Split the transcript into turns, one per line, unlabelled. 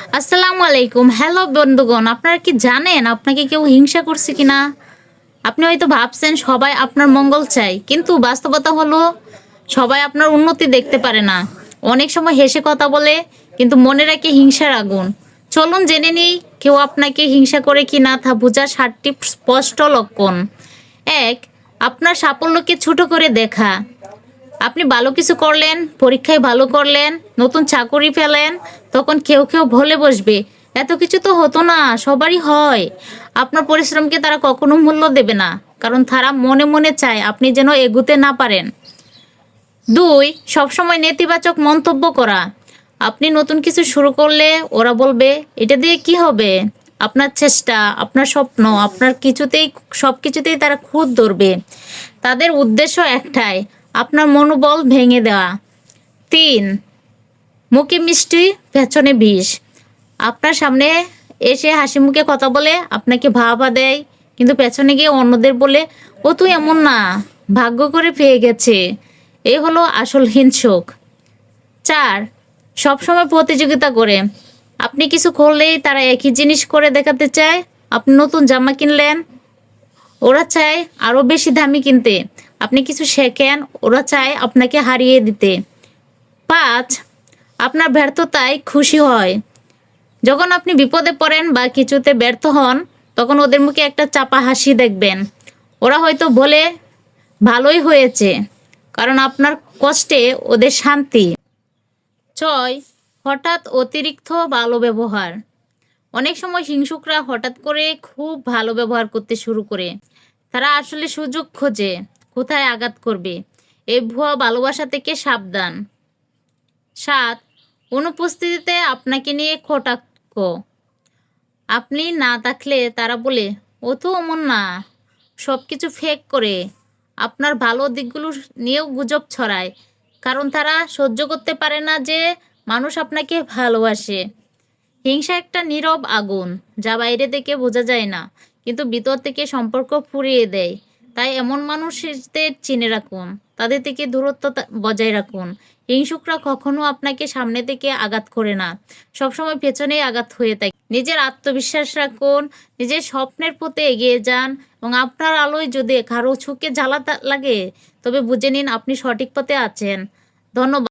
আসসালামু আলাইকুম। হ্যালো বন্ধুগণ, আপনারা কি জানেন আপনাকে কেউ হিংসা করছে কিনা? আপনি হয়তো ভাবছেন সবাই আপনার মঙ্গল চায়, কিন্তু বাস্তবতা হলো সবাই আপনার উন্নতি দেখতে পারে না। অনেক সময় হেসে কথা বলে, কিন্তু মনে রাখে হিংসার আগুন। চলুন জেনে নিই কেউ আপনাকে হিংসা করে কিনা তা বোঝার 7টি স্পষ্ট লক্ষণ। 1. আপনার সাফল্যকে ছোট করে দেখা। আপনি ভালো কিছু করলেন, পরীক্ষায় ভালো করলেন, নতুন চাকুরি পেলেন, তখন কেউ কেউ বলে বসবে, এত কিছু তো হতো না, সবারই হয়। আপনার পরিশ্রমকে তারা কখনো মূল্য দেবে না, কারণ তারা মনে মনে চায় আপনি যেন এগুতে না পারেন। 2. সবসময় নেতিবাচক মন্তব্য করা। আপনি নতুন কিছু শুরু করলে ওরা বলবে, এটা দিয়ে কি হবে? আপনার চেষ্টা, আপনার স্বপ্ন, আপনার সব কিছুতেই তারা খুঁত ধরবে। তাদের উদ্দেশ্য একটাই, আপনার মনোবল ভেঙে দেওয়া। 3. মুখে মিষ্টি, পেছনে বিষ। আপনার সামনে এসে হাসি মুখে কথা বলে, আপনাকে ভাবা দেয়, কিন্তু পেছনে গিয়ে অন্যদের বলে, ও তুই এমন না, ভাগ্য করে পেয়ে গেছে। এই হলো আসল হিংসুক। 4. সবসময় প্রতিযোগিতা করে। আপনি কিছু করলেই তারা একই জিনিস করে দেখাতে চায়। আপনি নতুন জামা কিনলেন, ওরা চায় আরও বেশি দামি কিনতে। আপনি কিছু শেখেন, ওরা চায় আপনাকে হারিয়ে দিতে। 5. আপনার ব্যর্থতায় খুশি হয়। যখন আপনি বিপদে পড়েন বা কিছুতে ব্যর্থ হন, তখন ওদের মুখে একটা চাপা হাসি দেখবেন। ওরা হয়তো বলে, ভালোই হয়েছে, কারণ আপনার কষ্টে ওদের শান্তি। 6. হঠাৎ অতিরিক্ত ভালো ব্যবহার। অনেক সময় হিংসুকরা হঠাৎ করে খুব ভালো ব্যবহার করতে শুরু করে। তারা আসলে সুযোগ খোঁজে কোথায় আঘাত করবে। এই ভুয়া ভালোবাসা থেকে সাবধান। 7. অনুপস্থিতিতে আপনাকে নিয়ে কটাক্ষ। আপনি না থাকলে তারা বলে, ও তো অমন না, সব কিছু ফেক করে। আপনার ভালো দিকগুলো নিয়েও গুজব ছড়ায়, কারণ তারা সহ্য করতে পারে না যে মানুষ আপনাকে ভালোবাসে। হিংসা একটা নীরব আগুন, যা বাইরে থেকে বোঝা যায় না, কিন্তু ভিতর থেকে সম্পর্ক পুড়িয়ে দেয়। তাই এমন মানুষদের চিনে রাখুন, তাদের থেকে দূরত্ব বজায় রাখুন। হিংসুকরা কখনো আপনাকে সামনে থেকে আঘাত করে না, সবসময় পেছনেই আঘাত হয়ে থাকে। নিজের আত্মবিশ্বাস রাখুন, নিজের স্বপ্নের পথে এগিয়ে যান, এবং আপনার আলোয় যদি কারো চোখে জ্বালা লাগে, তবে বুঝে নিন আপনি সঠিক পথে আছেন। ধন্যবাদ।